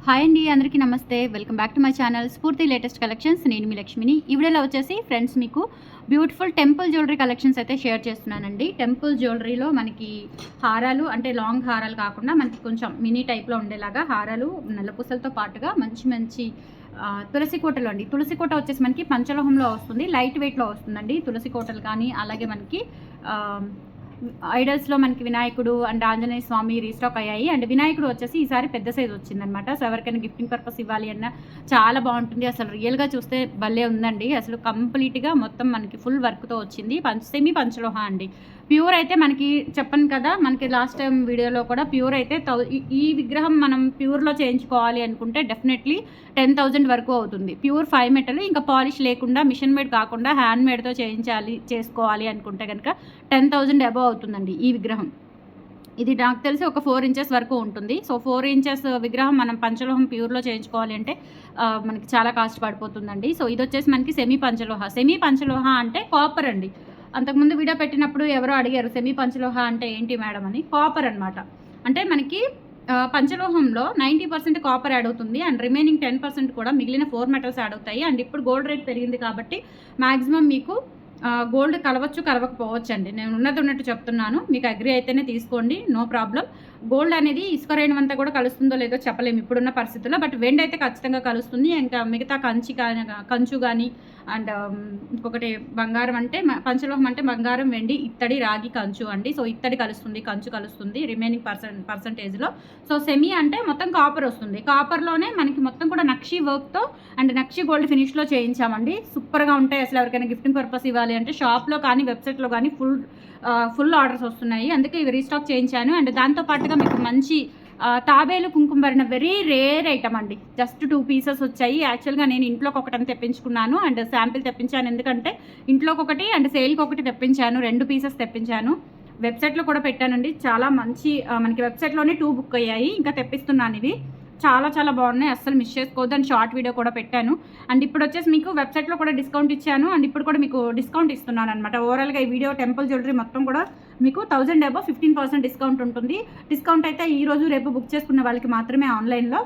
Hi అండి, అందరికీ నమస్తే. Welcome back to my channel స్ఫూర్తి లేటెస్ట్ కలెక్షన్స్. నేను మీ లక్ష్మిని. ఈ వీడియోలో వచ్చేసి ఫ్రెండ్స్ మీకు బ్యూటిఫుల్ టెంపుల్ జ్యువెలరీ కలెక్షన్స్ అయితే షేర్ చేస్తున్నానండి. టెంపుల్ జ్యువెలరీలో మనకి హారాలు అంటే లాంగ్ హారాలు కాకుండా మనకి కొంచెం మినీ టైప్లో ఉండేలాగా హారాలు నల్లపూసలతో పాటుగా మంచి మంచి తులసి కోటలు అండి. తులసి కోట వచ్చేసి మనకి పంచలోహంలో వస్తుంది, లైట్ వెయిట్లో వస్తుందండి. తులసి కోటలు కానీ అలాగే మనకి ఐడల్స్లో మనకి వినాయకుడు అండ్ ఆంజనేయ స్వామి రీస్టాక్ అయ్యాయి. అండ్ వినాయకుడు వచ్చేసి ఈసారి పెద్ద సైజ్ వచ్చిందనమాట. సో ఎవరికైనా గిఫ్టింగ్ పర్పస్ ఇవ్వాలి అన్న చాలా బాగుంటుంది. అసలు రియల్గా చూస్తే భలే ఉందండి. అసలు కంప్లీట్గా మొత్తం మనకి ఫుల్ వర్క్తో వచ్చింది. సెమీ పంచలోహ అండి. ప్యూర్ అయితే మనకి చెప్పను కదా, మనకి లాస్ట్ టైం వీడియోలో కూడా ప్యూర్ అయితే ఈ విగ్రహం మనం ప్యూర్లో చేయించుకోవాలి అనుకుంటే డెఫినెట్లీ 10,000 వరకు అవుతుంది. ప్యూర్ 5 మెటల్, ఇంకా పాలిష్ లేకుండా మిషన్ మేడ్ కాకుండా హ్యాండ్ మేడ్తో చేసుకోవాలి అనుకుంటే కనుక 10,000 అబవ్ అవుతుందండి ఈ విగ్రహం. ఇది నాకు తెలిసి ఒక 4 ఇంచెస్ వరకు ఉంటుంది. సో 4 ఇంచెస్ విగ్రహం మనం పంచలోహం ప్యూర్లో చేయించుకోవాలి అంటే మనకి చాలా కాస్ట్ పడిపోతుందండి. సో ఇది వచ్చేసి మనకి సెమీ పంచలోహ. సెమీ పంచలోహ అంటే కాపర్ అండి. అంతకుముందు వీడియో పెట్టినప్పుడు ఎవరో అడిగారు సెమీ పంచలోహ అంటే ఏంటి మేడం అని. కాపర్ అనమాట. అంటే మనకి పంచలోహంలో 90% కాపర్ యాడ్ అవుతుంది అండ్ రిమైనింగ్ 10% కూడా మిగిలిన 4 మెటల్స్ యాడ్ అవుతాయి. అండ్ ఇప్పుడు గోల్డ్ రేట్ పెరిగింది కాబట్టి మ్యాక్సిమం మీకు గోల్డ్ కలవచ్చు కలవకపోవచ్చు అండి. నేను ఉన్నట్టు చెప్తున్నాను. మీకు అగ్రి అయితేనే తీసుకోండి, నో ప్రాబ్లం. గోల్డ్ అనేది ఇసుక రేణువంతా కూడా కలుస్తుందో లేదో చెప్పలేము ఇప్పుడున్న పరిస్థితుల్లో. బట్ వెండి అయితే ఖచ్చితంగా కలుస్తుంది. ఇంకా మిగతా కంచు కానీ అండ్ ఇంకొకటి బంగారం అంటే పంచలోహం అంటే బంగారం, వెండి, ఇత్తడి, రాగి, కంచు అండి. సో ఇత్తడి కలుస్తుంది, కంచు కలుస్తుంది రిమైనింగ్ పర్సంటేజ్లో. సో సెమీ అంటే మొత్తం కాపర్ వస్తుంది. కాపర్లోనే మనకి మొత్తం కూడా నక్షి వర్క్తో అండ్ నక్షి గోల్డ్ ఫినిష్లో చేయించామండి. సూపర్గా ఉంటాయి. అసలు ఎవరికైనా గిఫ్టింగ్ పర్పస్ ఇవ్వాలి అంటే షాప్లో కానీ వెబ్సైట్లో కానీ ఫుల్ ఆర్డర్స్ వస్తున్నాయి. అందుకే ఇవి రీస్టాక్ చేయించాను. అండ్ దాంతోపాటుగా మీకు మంచి తాబేలు కుంకుమ భరిన వెరీ రేర్ ఐటమ్ అండి. జస్ట్ 2 పీసెస్ వచ్చాయి. యాక్చువల్గా నేను ఇంట్లోకి ఒకటని తెప్పించుకున్నాను అండ్ శాంపిల్ తెప్పించాను. ఎందుకంటే ఇంట్లోకి ఒకటి అండ్ సేల్కి ఒకటి తెప్పించాను. 2 పీసెస్ తెప్పించాను. వెబ్సైట్లో కూడా పెట్టానండి. చాలా మంచి మనకి వెబ్సైట్లోనే 2 బుక్ అయ్యాయి. ఇంకా తెప్పిస్తున్నాను. ఇవి చాలా చాలా బాగున్నాయి, అస్సలు మిస్ చేసుకోవద్దు. అండ్ షార్ట్ వీడియో కూడా పెట్టాను. అండ్ ఇప్పుడు వచ్చేసి మీకు వెబ్సైట్లో కూడా డిస్కౌంట్ ఇచ్చాను అండ్ ఇప్పుడు కూడా మీకు డిస్కౌంట్ ఇస్తున్నాను అనమాట. ఓవరాల్గా ఈ వీడియో టెంపుల్ జ్యువెలరీ మొత్తం కూడా మీకు 1000 అబవ్ 15% డిస్కౌంట్ ఉంటుంది. డిస్కౌంట్ అయితే ఈరోజు రేపు బుక్ చేసుకున్న వాళ్ళకి మాత్రమే ఆన్లైన్లో.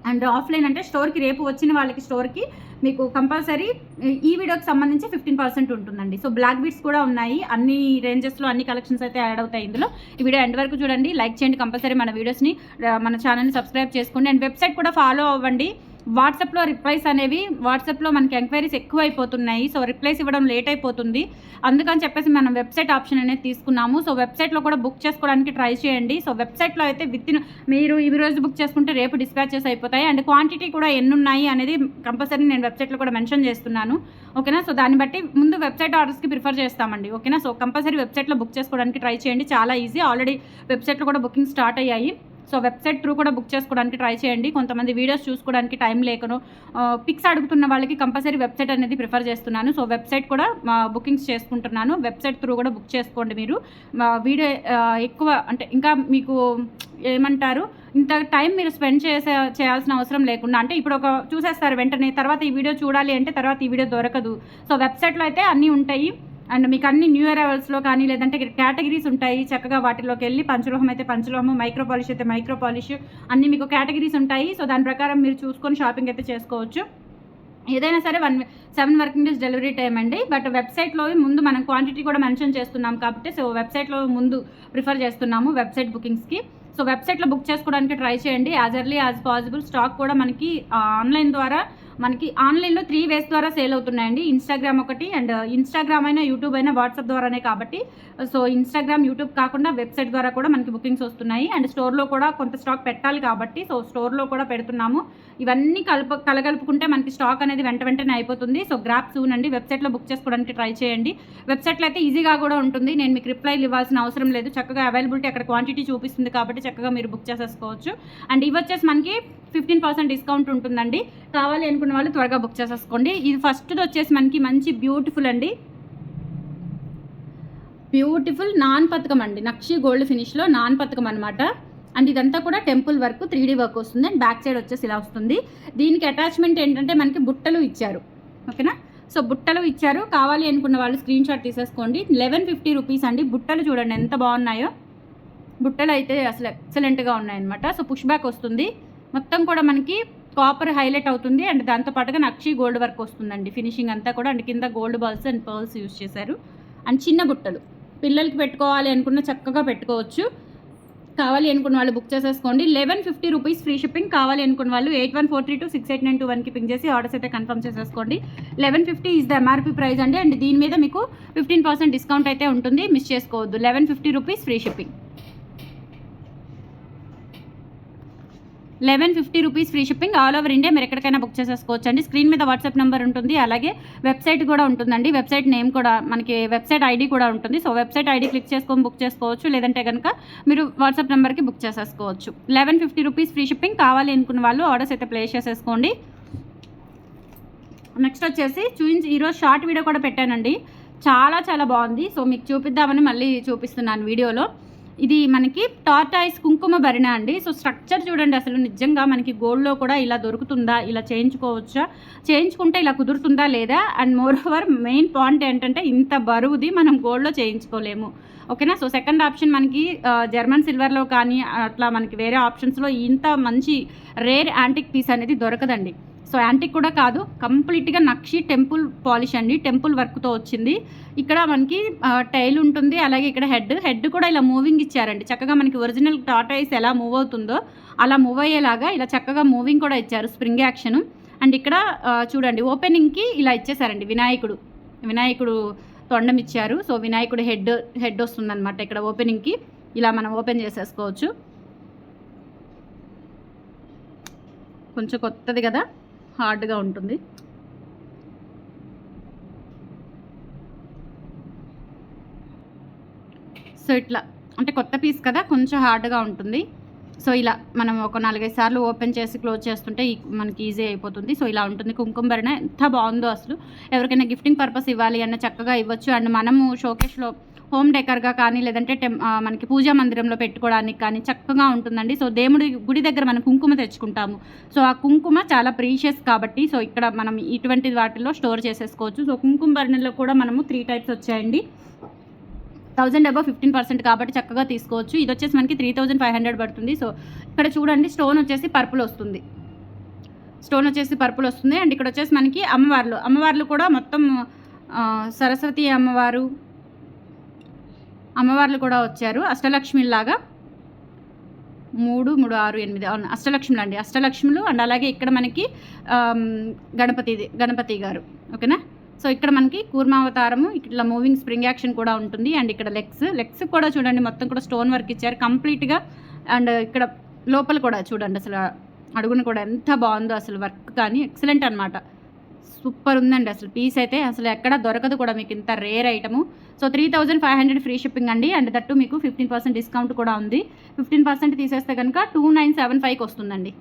అండ్ ఆఫ్లైన్ అంటే స్టోర్కి రేపు వచ్చిన వాళ్ళకి స్టోర్కి మీకు కంపల్సరీ ఈ వీడియోకి సంబంధించి 15% ఉంటుందండి. సో బ్లాక్ బీడ్స్ కూడా ఉన్నాయి. అన్ని రేంజెస్లో అన్ని కలెక్షన్స్ అయితే యాడ్ అవుతాయి ఇందులో. ఈ వీడియో ఎండ్ వరకు చూడండి, లైక్ చేయండి, కంపల్సరీ మన వీడియోస్ని మన ఛానల్ని సబ్స్క్రైబ్ చేసుకోండి అండ్ వెబ్సైట్ కూడా ఫాలో అవ్వండి. వాట్సాప్లో రిప్లైస్ అనేవి వాట్సాప్లో మనకి ఎంక్వైరీస్ ఎక్కువ అయిపోతున్నాయి. సో రిప్లైస్ ఇవ్వడం లేట్ అయిపోతుంది. అందుకని చెప్పేసి మనం వెబ్సైట్ ఆప్షన్ అనేది తీసుకున్నాము. సో వెబ్సైట్లో కూడా బుక్ చేసుకోవడానికి ట్రై చేయండి. సో వెబ్సైట్లో అయితే మీరు ఈ రోజు బుక్ చేసుకుంటే రేపు డిస్పాచెస్ అయిపోతాయి. అండ్ క్వాంటిటీ కూడా ఎన్ని ఉన్నాయి అనేది కంపల్సరీ నేను వెబ్సైట్లో కూడా మెన్షన్ చేస్తున్నాను. ఓకేనా. సో దాన్ని బట్టి ముందు వెబ్సైట్ ఆర్డర్స్కి ప్రిఫర్ చేస్తామండి. ఓకేనా. సో కంపల్సరీ వెబ్సైట్లో బుక్ చేసుకోవడానికి ట్రై చేయండి. చాలా ఈజీ. ఆల్రెడీ వెబ్సైట్లో కూడా బుకింగ్ స్టార్ట్ అయ్యాయి. సో వెబ్సైట్ త్రూ కూడా బుక్ చేసుకోవడానికి ట్రై చేయండి. కొంతమంది వీడియోస్ చూసుకోవడానికి టైం లేకను పిక్స్ అడుగుతున్న వాళ్ళకి కంపల్సరీ వెబ్సైట్ అనేది ప్రిఫర్ చేస్తున్నాను. సో వెబ్సైట్ కూడా బుకింగ్స్ చేసుకుంటున్నాను. వెబ్సైట్ త్రూ కూడా బుక్ చేసుకోండి. మీరు వీడియో ఎక్కువ అంటే ఇంకా మీకు ఏమంటారు, ఇంత టైం మీరు స్పెండ్ చేయాల్సిన అవసరం లేకుండా, అంటే ఇప్పుడు ఒక చూసేస్తారు వెంటనే, తర్వాత ఈ వీడియో చూడాలి అంటే తర్వాత ఈ వీడియో దొరకదు. సో వెబ్సైట్లో అయితే అన్నీ ఉంటాయి. అండ్ మీకు అన్ని న్యూ అరైవల్స్లో కానీ లేదంటే కేటగిరీస్ ఉంటాయి. చక్కగా వాటిలోకి వెళ్ళి పంచలోహం అయితే పంచలోహం, మైక్రో పాలిష్ అయితే మైక్రో పాలిష్, అన్నీ మీకు కేటగిరీస్ ఉంటాయి. సో దాని ప్రకారం మీరు చూసుకొని షాపింగ్ అయితే చేసుకోవచ్చు. ఏదైనా సరే 7 వర్కింగ్ డేస్ డెలివరీ టైం అండి. బట్ వెబ్సైట్లో ముందు మనం క్వాంటిటీ కూడా మెన్షన్ చేస్తున్నాం కాబట్టి సో వెబ్సైట్లో ముందు ప్రిఫర్ చేస్తున్నాము వెబ్సైట్ బుకింగ్స్కి. సో వెబ్సైట్లో బుక్ చేసుకోవడానికి ట్రై చేయండి as early as possible. Stock కూడా మనకి ఆన్లైన్ ద్వారా మనకి ఆన్లైన్లో 3 వేస్ ద్వారా సేల్ అవుతున్నాయండి. ఇన్స్టాగ్రామ్ ఒకటి, అండ్ ఇన్స్టాగ్రామ్ అయినా యూట్యూబ్ అయినా వాట్సాప్ ద్వారానే కాబట్టి సో ఇన్స్టాగ్రామ్ యూట్యూబ్ కాకుండా వెబ్సైట్ ద్వారా కూడా మనకి బుకింగ్స్ వస్తున్నాయి. అండ్ స్టోర్లో కూడా కొంత స్టాక్ పెట్టాలి కాబట్టి సో స్టోర్లో కూడా పెడుతున్నాము. ఇవన్నీ కలగలుపుకుంటే మనకి స్టాక్ అనేది వెంటనే అయిపోతుంది. సో గ్రాప్ సూన్ అండి. వెబ్సైట్లో బుక్ చేసుకోవడానికి ట్రై చేయండి. వెబ్సైట్లో అయితే ఈజీగా కూడా ఉంటుంది. నేను మీకు రిప్లైలు ఇవ్వాల్సిన అవసరం లేదు. చక్కగా అవైలబిలిటీ అక్కడ క్వాంటిటీ చూపిస్తుంది కాబట్టి చక్కగా మీరు బుక్ చేసేసుకోవచ్చు. అండ్ ఇవి వచ్చేసి మనకి 15% డిస్కౌంట్ ఉంటుందండి. కావాలి అనుకున్న వాళ్ళు త్వరగా బుక్ చేసేసుకోండి. ఇది ఫస్ట్ది వచ్చేసి మనకి మంచి బ్యూటిఫుల్ అండి, బ్యూటిఫుల్ నాన్ పథకం అండి. నక్షి గోల్డ్ ఫినిష్లో నాన్ పథకం అనమాట. అండ్ ఇదంతా కూడా టెంపుల్ వర్క్, 3D వర్క్ వస్తుంది. అండ్ బ్యాక్ సైడ్ వచ్చేసి ఇలా వస్తుంది. దీనికి అటాచ్మెంట్ ఏంటంటే మనకి బుట్టలు ఇచ్చారు. ఓకేనా. సో బుట్టలు ఇచ్చారు. కావాలి అనుకున్న వాళ్ళు స్క్రీన్ షాట్ తీసేసుకోండి. 1150 రూపీస్ అండి. బుట్టలు చూడండి ఎంత బాగున్నాయో. బుట్టలు అయితే అసలు ఎక్సలెంట్గా ఉన్నాయన్నమాట. సో పుష్ బ్యాక్ వస్తుంది. మొత్తం కూడా మనకి కాపర్ హైలైట్ అవుతుంది అండ్ దాంతోపాటుగా నక్షి గోల్డ్ వర్క్ వస్తుందండి. ఫినిషింగ్ అంతా కూడా అండ్ కింద gold balls and pearls use చేశారు. అండ్ చిన్న బుట్టలు పిల్లలకి పెట్టుకోవాలి అనుకున్న చక్కగా పెట్టుకోవచ్చు. కావాలి అనుకున్న వాళ్ళు బుక్ చేసేసుకోండి. 1150 రూపీస్ ఫ్రీ షిప్పింగ్. కావాలి అనుకున్న వాళ్ళు 8143268921కి పింక్ చేసి ఆర్డర్స్ అయితే కన్ఫర్మ్ చేసేసుకోండి. 1150 ఈజ్ ద ఎంఆర్పీ ప్రైస్ అండి. అండ్ దీని మీద మీకు 15% డిస్కౌంట్ అయితే ఉంటుంది, మిస్ చేసుకోవద్దు. 1150 rupees free shipping. 1150 rupees free shipping. All over India మీరు ఎక్కడికైనా బుక్ చేసేసుకోవచ్చు అండి. స్క్రీన్ మీద వాట్సాప్ నెంబర్ ఉంటుంది, అలాగే వెబ్సైట్ కూడా ఉంటుందండి. వెబ్సైట్ నేమ్ కూడా మనకి వెబ్సైట్ ఐడి కూడా ఉంటుంది. సో వెబ్సైట్ ఐడి క్లిక్ చేసుకొని బుక్ చేసుకోవచ్చు, లేదంటే కనుక మీరు వాట్సాప్ నెంబర్కి బుక్ చేసేసుకోవచ్చు. 1150 రూపీస్ ఫ్రీ షిప్పింగ్. కావాలి అనుకున్న వాళ్ళు ఆర్డర్స్ అయితే ప్లేస్ చేసేసుకోండి. నెక్స్ట్ వచ్చేసి ఈరోజు షార్ట్ వీడియో కూడా పెట్టానండి, చాలా చాలా బాగుంది. సో మీకు చూపిద్దామని మళ్ళీ చూపిస్తున్నాను వీడియోలో. ఇది మనకి టార్టాయిస్ కుంకుమ భరిణ అండి. సో స్ట్రక్చర్ చూడండి, అసలు నిజంగా మనకి గోల్డ్లో కూడా ఇలా దొరుకుతుందా, ఇలా చేయించుకోవచ్చా, చేయించుకుంటే ఇలా కుదురుతుందా లేదా, and more over main point ఏంటంటే ఇంత బరువుది మనం గోల్డ్లో చేయించుకోలేము. ఓకేనా. సో సెకండ్ ఆప్షన్ మనకి జర్మన్ సిల్వర్లో కానీ అట్లా మనకి వేరే ఆప్షన్స్లో ఇంత మంచి రేర్ యాంటిక్ పీస్ అనేది దొరకదండి. సో యాంటిక్ కూడా కాదు, కంప్లీట్గా నక్షి టెంపుల్ పాలిష్ అండి, టెంపుల్ వర్క్తో వచ్చింది. ఇక్కడ మనకి టైల్ ఉంటుంది, అలాగే ఇక్కడ హెడ్ కూడా ఇలా మూవింగ్ ఇచ్చారండి. చక్కగా మనకి ఒరిజినల్ టార్టాయిస్ ఎలా మూవ్ అవుతుందో అలా మూవ్ అయ్యేలాగా ఇలా చక్కగా మూవింగ్ కూడా ఇచ్చారు, స్ప్రింగ్ యాక్షన్. అండ్ ఇక్కడ చూడండి ఓపెనింగ్కి ఇలా ఇచ్చేసారండి వినాయకుడు తొండం ఇచ్చారు. సో వినాయకుడు హెడ్ వస్తుందన్నమాట ఇక్కడ ఓపెనింగ్కి. ఇలా మనం ఓపెన్ చేసేసుకోవచ్చు. కొంచెం కొత్తది కదా, హార్డ్గా ఉంటుంది. సో ఇట్లా అంటే కొత్త పీస్ కదా, కొంచెం హార్డ్గా ఉంటుంది. సో ఇలా మనం ఒక 4-5 సార్లు ఓపెన్ చేసి క్లోజ్ చేస్తుంటే మనకి ఈజీ అయిపోతుంది. సో ఇలా ఉంటుంది కుంకుమ భరణ. ఎంత బాగుందో అసలు. ఎవరికైనా గిఫ్టింగ్ పర్పస్ ఇవ్వాలి అన్న చక్కగా ఇవ్వచ్చు. అండ్ మనము షోకేస్లో హోమ్ డెకర్గా కానీ లేదంటే మనకి పూజా మందిరంలో పెట్టుకోవడానికి కానీ చక్కగా ఉంటుందండి. సో దేవుడి గుడి దగ్గర మనం కుంకుమ తెచ్చుకుంటాము. సో ఆ కుంకుమ చాలా ప్రీషియస్ కాబట్టి సో ఇక్కడ మనం ఇటువంటి వాటిల్లో స్టోర్ చేసేసుకోవచ్చు. సో కుంకుమ భరణలో కూడా మనము 3 టైప్స్ వచ్చాయండి. 1000 అబవ్ 15% కాబట్టి చక్కగా తీసుకోవచ్చు. ఇది వచ్చేసి మనకి 3500 పడుతుంది. సో ఇక్కడ చూడండి స్టోన్ వచ్చేసి పర్పుల్ వస్తుంది. అండ్ ఇక్కడ వచ్చేసి మనకి అమ్మవార్లు కూడా మొత్తం సరస్వతి అమ్మవార్లు కూడా వచ్చారు. అష్టలక్ష్మిలాగా 3, 3, 6, 8 అవును అష్టలక్ష్ములు అండి, అష్టలక్ష్ములు. అండ్ అలాగే ఇక్కడ మనకి గణపతి గారు. ఓకేనా. సో ఇక్కడ మనకి కూర్మావతారము, ఇట్లా మూవింగ్ స్ప్రింగ్ యాక్షన్ కూడా ఉంటుంది. అండ్ ఇక్కడ లెగ్స్ కూడా చూడండి మొత్తం కూడా స్టోన్ వర్క్ ఇచ్చారు కంప్లీట్గా. అండ్ ఇక్కడ లోపల కూడా చూడండి అసలు అడుగున కూడా ఎంత బాగుందో అసలు వర్క్ కానీ ఎక్సలెంట్ అనమాట. సూపర్ ఉందండి అసలు పీస్ అయితే, అసలు ఎక్కడ దొరకదు కూడా మీకు ఇంత rare item. So 3500 free shipping అండి. అండ్ దట్టు మీకు 15% డిస్కౌంట్ కూడా ఉంది. 15% తీసేస్తే కనుక 2975కి వస్తుందండి.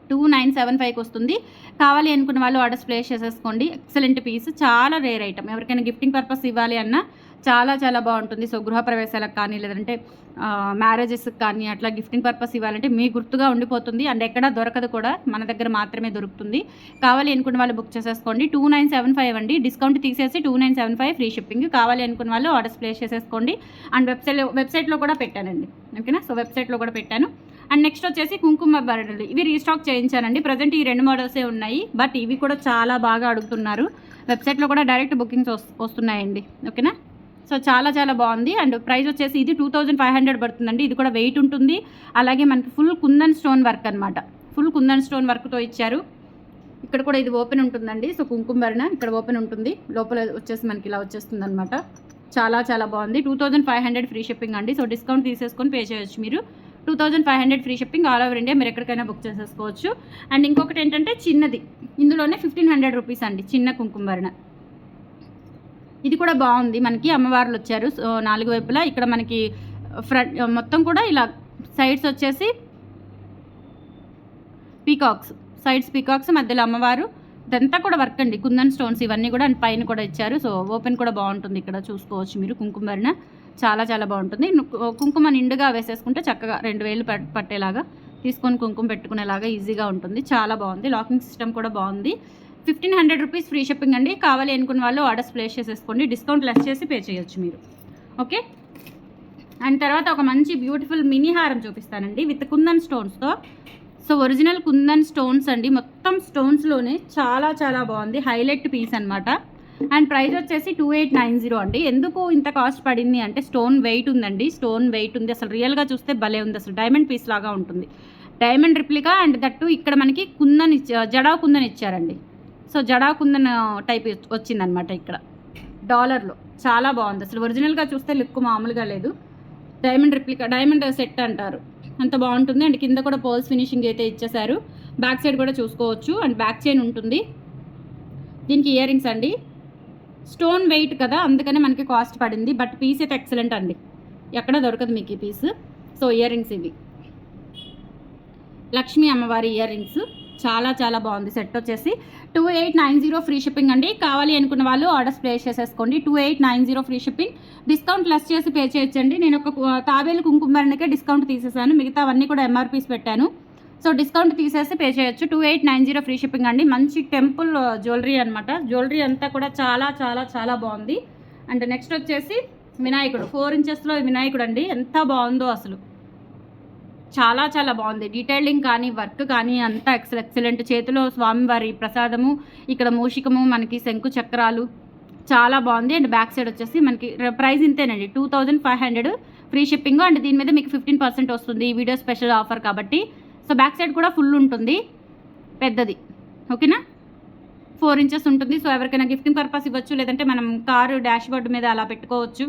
2975కి వస్తుంది. కావాలి అనుకున్న వాళ్ళు ఆర్డర్స్ ప్లేస్ చేసేసుకోండి. ఎక్సలెంట్ పీస్, చాలా రేర్ ఐటమ్. ఎవరికైనా గిఫ్టింగ్ పర్పస్ ఇవ్వాలి అన్నా చాలా చాలా బాగుంటుంది. సో గృహప్రవేశాలకు కానీ లేదంటే మ్యారేజెస్కి కానీ అట్లా గిఫ్టింగ్ పర్పస్ ఇవ్వాలంటే మీ గుర్తుగా ఉండిపోతుంది. అండ్ ఎక్కడా దొరకదు కూడా, మన దగ్గర మాత్రమే దొరుకుతుంది. కావాలి అనుకున్న వాళ్ళు బుక్ చేసేసుకోండి. 2975 అండి, డిస్కౌంట్ తీసేసి 2975 ఫ్రీ షిప్పింగ్. కావాలి అనుకున్న వాళ్ళు ఆర్డర్స్ ప్లేస్ చేసేసుకోండి. అండ్ వెబ్సైట్లో కూడా పెట్టానండి. ఓకేనా. సో వెబ్సైట్లో కూడా పెట్టాను. అండ్ నెక్స్ట్ వచ్చేసి కుంకుమ భరణలు, ఇవి రీస్టాక్ చేయించానండి. ప్రజెంట్ ఈ 2 మోడల్సే ఉన్నాయి, బట్ ఇవి కూడా చాలా బాగా అడుగుతున్నారు. వెబ్సైట్లో కూడా డైరెక్ట్ బుకింగ్స్ వస్తున్నాయండి. ఓకేనా. సో చాలా చాలా బాగుంది. అండ్ ప్రైస్ వచ్చేసి ఇది 2500 పడుతుందండి. ఇది కూడా వెయిట్ ఉంటుంది. అలాగే మనకి ఫుల్ కుందన్ స్టోన్ వర్క్ అనమాట, ఫుల్ కుందన్ స్టోన్ వర్క్తో ఇచ్చారు. ఇక్కడ కూడా ఇది ఓపెన్ ఉంటుందండి. సో కుంకుమ భరణ ఇక్కడ ఓపెన్ ఉంటుంది, లోపల వచ్చేసి మనకి ఇలా వచ్చేస్తుంది అనమాట. చాలా చాలా బాగుంది. 2500 ఫ్రీ షిప్పింగ్ అండి. సో డిస్కౌంట్ తీసేసుకొని పే చేయొచ్చు మీరు. 2500 free shipping. All over India మీరు ఎక్కడికైనా బుక్ చేసేసుకోవచ్చు. అండ్ ఇంకొకటి ఏంటంటే చిన్నది, ఇందులోనే 1500 రూపీస్ అండి, చిన్న కుంకుమ భరణ. ఇది కూడా బాగుంది. మనకి అమ్మవార్లు వచ్చారు 4 వైపులా. ఇక్కడ మనకి ఫ్రంట్ మొత్తం కూడా ఇలా సైడ్స్ వచ్చేసి పీకాక్స్, మధ్యలో అమ్మవారు. ఇదంతా కూడా వర్క్ అండి, కుందన్ స్టోన్స్ ఇవన్నీ కూడా. అండ్ పైన కూడా ఇచ్చారు. సో ఓపెన్ కూడా బాగుంటుంది, ఇక్కడ చూసుకోవచ్చు మీరు. కుంకుమ భరణ చాలా చాలా బాగుంటుంది. కుంకుమ నిండుగా వేసేసుకుంటే చక్కగా 2 వేలు పట్టేలాగా తీసుకొని కుంకుమ పెట్టుకునేలాగా ఈజీగా ఉంటుంది. చాలా బాగుంది. లాకింగ్ సిస్టమ్ కూడా బాగుంది. 1500 రూపీస్ ఫ్రీ షిప్పింగ్ అండి. కావాలి అనుకున్న వాళ్ళు ఆర్డర్స్ ప్లేస్ చేసేసుకోండి. డిస్కౌంట్ లెస్ చేసి పే చేయొచ్చు మీరు. ఓకే. అండ్ తర్వాత ఒక మంచి బ్యూటిఫుల్ మినీ హారం చూపిస్తానండి విత్ కుందన్ స్టోన్స్తో. సో ఒరిజినల్ కుందన్ స్టోన్స్ అండి, మొత్తం స్టోన్స్లోనే చాలా చాలా బాగుంది, హైలైట్ పీస్ అనమాట. అండ్ ప్రైస్ వచ్చేసి 2890 అండి. ఎందుకు ఇంత కాస్ట్ పడింది అంటే స్టోన్ వెయిట్ ఉందండి, స్టోన్ వెయిట్ ఉంది. అసలు రియల్గా చూస్తే భలే ఉంది, అసలు డైమండ్ పీస్ లాగా ఉంటుంది, డైమండ్ రిప్లికా. అండ్ దట్టు ఇక్కడ మనకి కుందన్ జడావ్ కుందన్ ఇచ్చారండి. సో జడావ్ కుందన్ టైప్ వచ్చిందనమాట ఇక్కడ డాలర్లో. చాలా బాగుంది అసలు, ఒరిజినల్గా చూస్తే లుక్ మామూలుగా లేదు. డైమండ్ రిప్లికా, డైమండ్ సెట్ అంటారు, అంత బాగుంటుంది. అండ్ కింద కూడా పర్ల్స్ ఫినిషింగ్ అయితే ఇచ్చేసారు. బ్యాక్ సైడ్ కూడా చూసుకోవచ్చు. అండ్ బ్యాక్ చైన్ ఉంటుంది. దీనికి ఇయర్ రింగ్స్ అండి, స్టోన్ వెయిట్ కదా అందుకనే మనకి కాస్ట్ పడింది. బట్ పీస్ అయితే ఎక్సలెంట్ అండి, ఎక్కడ దొరకదు మీకు ఈ పీస్. సో ఇయర్ రింగ్స్ ఇవి లక్ష్మీ అమ్మవారి ఇయర్ రింగ్స్, చాలా చాలా బాగుంది. సెట్ వచ్చేసి 2890 ఫ్రీ షిప్పింగ్ అండి. కావాలి అనుకున్న వాళ్ళు ఆర్డర్స్ ప్లేస్ చేసేసుకోండి. 2890 ఫ్రీ షిప్పింగ్. డిస్కౌంట్ లెస్ చేసి పే చేయొచ్చండి. నేను ఒక తాబేలు కుంకుమరణకే డిస్కౌంట్ తీసేసాను, మిగతా అవన్నీ కూడా ఎంఆర్పీస్ పెట్టాను. సో డిస్కౌంట్ తీసేసి పే చేయొచ్చు. 2890 ఫ్రీ షిప్పింగ్ అండి. మంచి టెంపుల్ జ్యువెలరీ అనమాట, జ్యువెలరీ అంతా కూడా చాలా చాలా చాలా బాగుంది. అండ్ నెక్స్ట్ వచ్చేసి వినాయకుడు, 4 ఇంచెస్లో వినాయకుడు అండి, ఎంత బాగుందో అసలు, చాలా చాలా బాగుంది. డీటెయిలింగ్ కానీ వర్క్ కానీ అంతా ఎక్సలెంట్. చేతిలో స్వామివారి ప్రసాదము, ఇక్కడ మూషికము, మనకి శంకు చక్రాలు, చాలా బాగుంది. అండ్ బ్యాక్ సైడ్ వచ్చేసి మనకి ప్రైస్ ఇంతేనండి, 2500 ఫ్రీ షిప్పింగ్. అండ్ దీని మీద మీకు 15% వస్తుంది, ఈ వీడియో స్పెషల్ ఆఫర్ కాబట్టి. సో బ్యాక్ సైడ్ కూడా ఫుల్ ఉంటుంది, పెద్దది, ఓకేనా. 4 ఇంచెస్ ఉంటుంది. సో ఎవరికైనా గిఫ్టింగ్ పర్పస్ ఇవ్వచ్చు, లేదంటే మనం కారు డాష్ బోర్డు మీద అలా పెట్టుకోవచ్చు.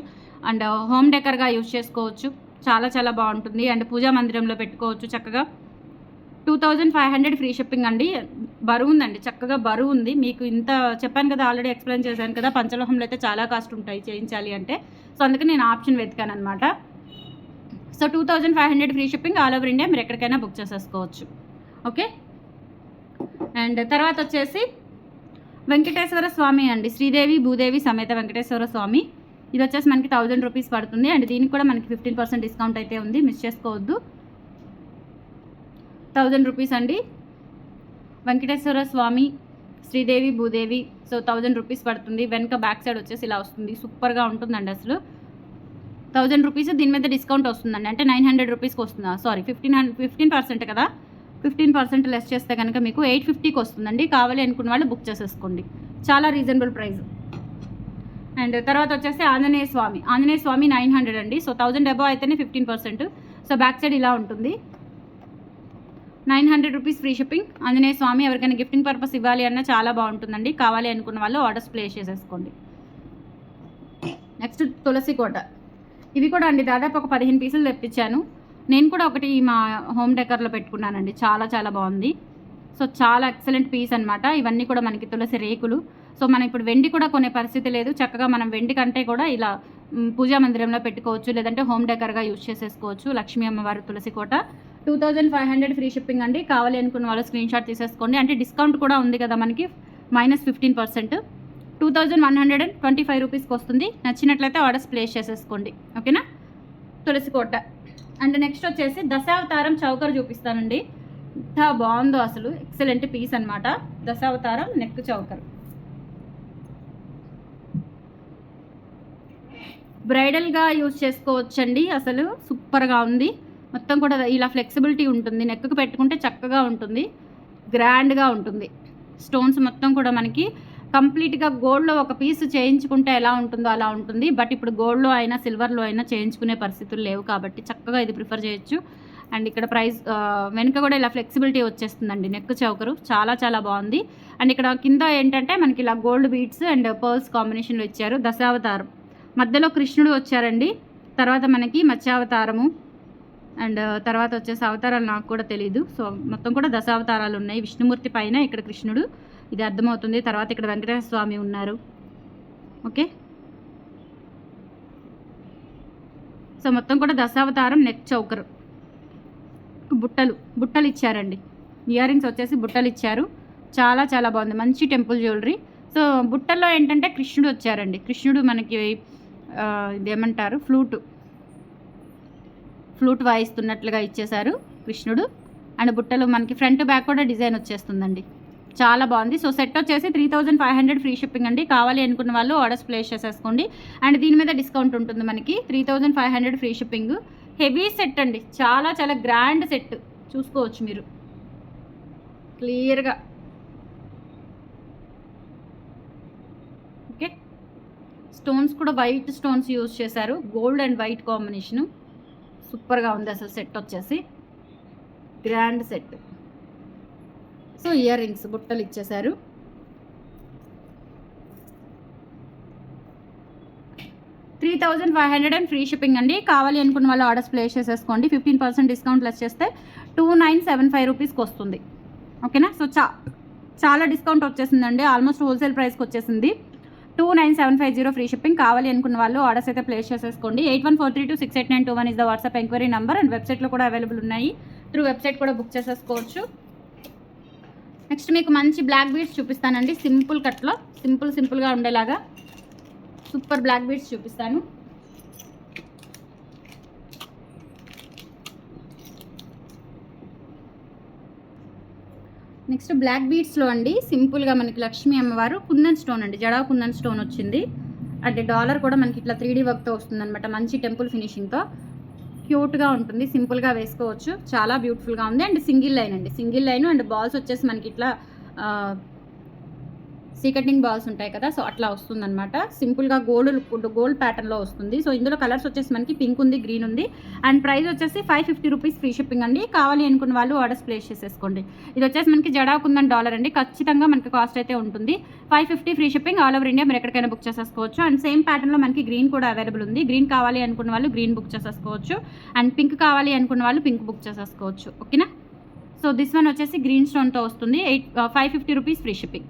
అండ్ హోమ్ డెకర్గా యూజ్ చేసుకోవచ్చు, చాలా చాలా బాగుంటుంది. అండ్ పూజా మందిరంలో పెట్టుకోవచ్చు చక్కగా. 2500 ఫ్రీ షిప్పింగ్ అండి. బరువు ఉందండి, చక్కగా బరువు ఉంది. మీకు ఇంత చెప్పాను కదా, ఆల్రెడీ ఎక్స్ప్లెయిన్ చేశాను కదా, పంచలోహంలో అయితే చాలా కాస్ట్ ఉంటాయి చేయించాలి అంటే. సో అందుకని నేను ఆప్షన్ వెతికాను అనమాట. So 2500 free shipping, all over India మీరు ఎక్కడికైనా బుక్ చేసేసుకోవచ్చు, ఓకే. అండ్ తర్వాత వచ్చేసి వెంకటేశ్వర స్వామి అండి, శ్రీదేవి భూదేవి సమేత వెంకటేశ్వర స్వామి. ఇది వచ్చేసి మనకి 1000 రూపీస్ పడుతుంది. అండ్ దీనికి కూడా మనకి 15% డిస్కౌంట్ అయితే ఉంది, మిస్ చేసుకోవద్దు. 1000 రూపీస్ అండి. వెంకటేశ్వర స్వామి, శ్రీదేవి భూదేవి. సో 1000 రూపీస్ పడుతుంది. వెనక బ్యాక్ సైడ్ వచ్చేసి ఇలా వస్తుంది, సూపర్గా ఉంటుందండి అసలు. 1000 రూపీస్, దీని మీద డిస్కౌంట్ వస్తుందండి, అంటే 900 రూపీస్కి వస్తుందా, సారీ 15% కదా, 15% లెస్ చేస్తే కనుక మీకు 850కి వస్తుందండి. కావాలి అనుకున్న వాళ్ళు బుక్ చేసేసుకోండి, చాలా రీజనబుల్ ప్రైస్. అండ్ తర్వాత వచ్చేసి ఆంజనేయ స్వామి 900 అండి. సో 1000 అబవ్ అయితేనే 15%. సో బ్యాక్ సైడ్ ఇలా ఉంటుంది, 900 రూపీస్ ఫ్రీ షిప్పింగ్. ఆంజనేయ స్వామి ఎవరికైనా గిఫ్టింగ్ పర్పస్ ఇవ్వాలి అన్నా చాలా బాగుంటుందండి. కావాలి అనుకున్న వాళ్ళు ఆర్డర్స్ ప్లేస్ చేసేసుకోండి. నెక్స్ట్ తులసి కోట, ఇవి కూడా అండి దాదాపు ఒక 15 పీసులు తెప్పించాను. నేను కూడా ఒకటి మా హోమ్ డెకర్లో పెట్టుకున్నానండి, చాలా చాలా బాగుంది. సో చాలా ఎక్సలెంట్ పీస్ అనమాట. ఇవన్నీ కూడా మనకి తులసి రేకులు. సో మనం ఇప్పుడు వెండి కూడా కొనే పరిస్థితి లేదు, చక్కగా మనం వెండి కంటే కూడా ఇలా పూజా మందిరంలో పెట్టుకోవచ్చు, లేదంటే హోమ్ డెకర్గా యూజ్ చేసేసుకోవచ్చు. లక్ష్మీ అమ్మవారి తులసి కోట 2500 ఫ్రీ షిప్పింగ్ అండి. కావాలి అనుకున్న వాళ్ళు స్క్రీన్ షాట్ తీసేసుకోండి. అంటే డిస్కౌంట్ కూడా ఉంది కదా మనకి, -15%. 2125 రూపీస్కి వస్తుంది. నచ్చినట్లయితే ఆర్డర్స్ ప్లేస్ చేసేసుకోండి, ఓకేనా. తులసి కోట. అండ్ నెక్స్ట్ వచ్చేసి దశావతారం చౌకర్ చూపిస్తానండి, ఎంత బాగుందో అసలు, ఎక్సలెంట్ పీస్ అనమాట. దశావతారం నెక్ చౌకర్, బ్రైడల్గా యూజ్ చేసుకోవచ్చండి, అసలు సూపర్గా ఉంది. మొత్తం కూడా ఇలా ఫ్లెక్సిబిలిటీ ఉంటుంది, నెక్కు పెట్టుకుంటే చక్కగా ఉంటుంది, గ్రాండ్గా ఉంటుంది. స్టోన్స్ మొత్తం కూడా మనకి కంప్లీట్గా గోల్డ్లో ఒక పీస్ చేయించుకుంటే ఎలా ఉంటుందో అలా ఉంటుంది. బట్ ఇప్పుడు గోల్డ్లో అయినా సిల్వర్లో అయినా చేయించుకునే పరిస్థితులు లేవు కాబట్టి చక్కగా ఇది ప్రిఫర్ చేయొచ్చు. అండ్ ఇక్కడ ప్రైస్ వెనుక కూడా ఇలా ఫ్లెక్సిబిలిటీ వచ్చేస్తుందండి, నెక్ చౌకరు చాలా చాలా బాగుంది. అండ్ ఇక్కడ కింద ఏంటంటే మనకి ఇలా గోల్డ్ బీడ్స్ అండ్ పర్ల్స్ కాంబినేషన్లో ఇచ్చారు. దశావతారం మధ్యలో కృష్ణుడు వచ్చారండి. తర్వాత మనకి మత్స్యావతారము, అండ్ తర్వాత వచ్చేసి అవతారాలు నాకు కూడా తెలీదు. సో మొత్తం కూడా దశావతారాలు ఉన్నాయి. విష్ణుమూర్తి పైన ఇక్కడ కృష్ణుడు, ఇది అర్థమవుతుంది. తర్వాత ఇక్కడ వెంకటేశ్వర స్వామి ఉన్నారు, ఓకే. సో మొత్తం కూడా దశావతారం నెక్ చౌకర్. బుట్టలు ఇచ్చారండి, ఇయర్ రింగ్స్ వచ్చేసి బుట్టలు ఇచ్చారు, చాలా చాలా బాగుంది, మంచి టెంపుల్ జ్యువెలరీ. సో బుట్టల్లో ఏంటంటే కృష్ణుడు వచ్చారండి. కృష్ణుడు మనకి ఇదేమంటారు, ఫ్లూట్ వాయిస్తున్నట్లుగా ఇచ్చేశారు కృష్ణుడు. అండ్ బుట్టలు మనకి ఫ్రంట్ బ్యాక్ కూడా డిజైన్ వచ్చేస్తుందండి, చాలా బాగుంది. సో సెట్ వచ్చేసి 3500 ఫ్రీ షిప్పింగ్ అండి. కావాలి అనుకున్న వాళ్ళు ఆర్డర్స్ ప్లేస్ చేసేసుకోండి. అండ్ దీని మీద డిస్కౌంట్ ఉంటుంది మనకి, 3500 ఫ్రీ షిప్పింగ్. హెవీ సెట్ అండి, చాలా చాలా గ్రాండ్ సెట్, చూసుకోవచ్చు మీరు. క్లియర్గా. ఓకే, స్టోన్స్ కూడా వైట్ స్టోన్స్ యూజ్ చేశారు, గోల్డ్ అండ్ వైట్ కాంబినేషను. సూపర్గా ఉంది అసలు సెట్ వచ్చేసి, grand set. So ear rings బుట్టలు ఇచ్చేశారు. 3500 అండ్ ఫ్రీ షిప్పింగ్ అండి. కావాలి అనుకున్న వాళ్ళు ఆర్డర్స్ ప్లేస్ చేసేసుకోండి. 15% డిస్కౌంట్ లెస్ చేస్తే 2975 రూపీస్కి వస్తుంది. ఓకేనా, సో చాలా డిస్కౌంట్ వచ్చేసిందండి, ఆల్మోస్ట్ హోల్సేల్ ప్రైస్కి వచ్చేసింది. 29750 ఫ్రీ షిప్పింగ్. కావాలి అనుకున్న వాళ్ళు ఆర్డర్స్ అయితే ప్లేస్ చేసేసుకోండి. 8143268921 is the WhatsApp enquiry number. And వెబ్సైట్లో కూడా అవైలబుల్ ఉన్నాయి, త్రూ వెబ్సైట్ కూడా బుక్ చేసేసుకోవచ్చు. నెక్స్ట్ మీకు మంచి బ్లాక్ బీడ్స్ చూపిస్తానండి, సింపుల్ కట్లో సింపుల్గా ఉండేలాగా సూపర్ బ్లాక్ బీడ్స్ చూపిస్తాను. నెక్స్ట్ బ్లాక్ బీడ్స్లో అండి సింపుల్గా మనకి లక్ష్మీ అమ్మవారు కుందన్ స్టోన్ అండి, జడా కుందన్ స్టోన్ వచ్చింది. అంటే డాలర్ కూడా మనకి ఇట్లా 3D వర్క్తో వస్తుంది అనమాట, మంచి టెంపుల్ ఫినిషింగ్తో. క్యూట్గా ఉంటుంది, సింపుల్గా వేసుకోవచ్చు, చాలా బ్యూటిఫుల్గా ఉంది. అండ్ సింగిల్ లైన్ అండి, సింగిల్ లైన్. అండ్ బాల్స్ వచ్చేసి మనకి ఇట్లా సీకటింగ్ బాల్స్ ఉంటాయి కదా, సో అట్లా వస్తుందన్నమాట. సింపుల్గా గోల్డ్ ప్యాటర్న్లో వస్తుంది. సో ఇందులో కలర్స్ వచ్చేసి మనకి పింక్ ఉంది, గ్రీన్ ఉంది. అండ్ ప్రైస్ వచ్చేసి 550 రూపీస్ ఫ్రీ షిప్పింగ్ అండి. కావాలి అనుకున్న వాళ్ళు ఆర్డర్స్ ప్లేస్ చేసేసుకోండి. ఇది వచ్చేసి మనకి జడా కుందన్ డాలర్ అండి, ఖచ్చితంగా మనకి కాస్ట్ అయితే ఉంటుంది. 550 free shipping, all over India మీరు ఎక్కడికైనా బుక్ చేసేసుకోవచ్చు. అండ్ సేమ్ ప్యాటర్న్లో మనకి గ్రీన్ కూడా అవైలబుల్ ఉంది. గ్రీన్ కావాలి అనుకున్న వాళ్ళు గ్రీన్ బుక్ చేసేసుకోవచ్చు. అండ్ పింక్ కావాలి అనుకున్న వాళ్ళు పింక్ బుక్ చేసేసుకోవచ్చు. ఓకేనా, సో దిస్ వన్ వచ్చేసి గ్రీన్ స్టోన్తో వస్తుంది. 550 రూపీస్ ఫ్రీ షిప్పింగ్.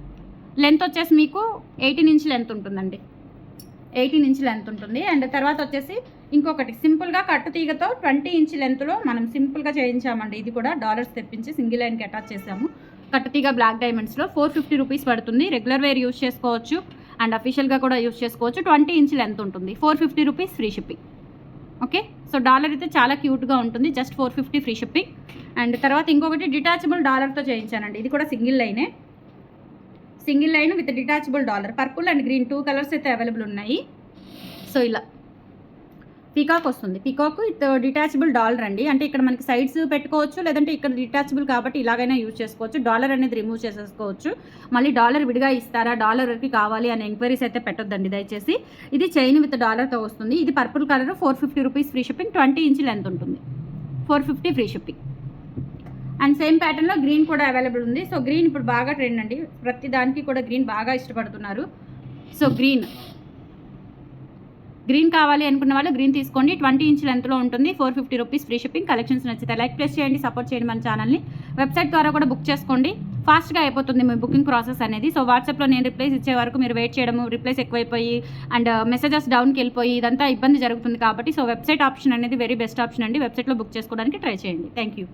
లెంత్ వచ్చేసి మీకు 18 ఇంచ్ లెంత్ ఉంటుందండి, 18 ఇంచ్ లెంత్ ఉంటుంది. అండ్ తర్వాత వచ్చేసి ఇంకొకటి సింపుల్గా కట్టు తీగతో 20 ఇంచ్ లెంత్లో మనం సింపుల్గా చేయించామండి. ఇది కూడా డాలర్స్ తెప్పించి సింగిల్ లైన్కి అటాచ్ చేసాము. కట్టు తీగ బ్లాక్ డైమండ్స్లో 450 రూపీస్ పడుతుంది. రెగ్యులర్ వేర్ యూజ్ చేసుకోవచ్చు అండ్ అఫీషియల్గా కూడా యూజ్ చేసుకోవచ్చు. 20 ఇంచ్ లెంత్ ఉంటుంది, 450 rupees free shipping. Okay, so dollar అయితే చాలా క్యూట్గా ఉంటుంది, జస్ట్ 450 ఫ్రీ షిప్పింగ్. అండ్ తర్వాత ఇంకొకటి డిటాచబుల్ డాలర్తో చేయించానండి, ఇది కూడా సింగిల్ లైనే, single line with detachable dollar. Purple and green 2 colours అయితే అవైలబుల్ ఉన్నాయి. సో ఇలా పీకాక్ వస్తుంది, పీకాక్ విత్ డిటాచబుల్ డాలర్ అండి. అంటే ఇక్కడ మనకి సైడ్స్ పెట్టుకోవచ్చు, లేదంటే ఇక్కడ డిటాచబుల్ కాబట్టి ఇలాగైనా యూజ్ చేసుకోవచ్చు. డాలర్ అనేది రిమూవ్ చేసేసుకోవచ్చు. మళ్ళీ డాలర్ విడిగా ఇస్తారా, డాలర్కి కావాలి అనే ఎంక్వైరీస్ అయితే పెట్టొద్దండి దయచేసి. ఇది చైన్ విత్ డాలర్తో వస్తుంది. ఇది purple colour, 450 rupees free shipping. 20 inch length ఉంటుంది, 450 ఫ్రీ షిప్పింగ్. అండ్ సేమ్ ప్యాటర్న్లో గ్రీన్ కూడా అవైలబుల్ ఉంది. సో గ్రీన్ ఇప్పుడు బాగా ట్రెండ్ అండి, ప్రతి దానికి కూడా గ్రీన్ బాగా ఇష్టపడుతున్నారు. సో గ్రీన్ కావాలి అనుకున్న వాళ్ళు గ్రీన్ తీసుకోండి. 20 ఇంచ్ లెంత్లో ఉంటుంది, 450 రూపీస్ ఫ్రీ షిప్పింగ్. కలెక్షన్స్ నచ్చితే లైక్ ప్లేస్ చేయండి, సపోర్ట్ చేయండి మన ఛానల్ని. వెబ్సైట్ ద్వారా కూడా బుక్ చేసుకోండి, ఫాస్ట్గా అయిపోతుంది మీ బుకింగ్ ప్రాసెస్ అనేది. సో వాట్సాప్లో నేను రిప్లైస్ ఇచ్చే వరకు మీరు వెయిట్ చేయడము, రిప్లైస్ ఎక్కువైపోయి అండ్ మెసేజెస్ డౌన్కి వెళ్ళిపోయి ఇదంతా ఇబ్బంది జరుగుతుంది కాబట్టి సో వెబ్సైట్ ఆప్షన్ అనేది వెరీ బెస్ట్ ఆప్షన్ అండి. వెబ్సైట్లో బుక్ చేసుకోవడానికి ట్రై చేయండి. Thank you.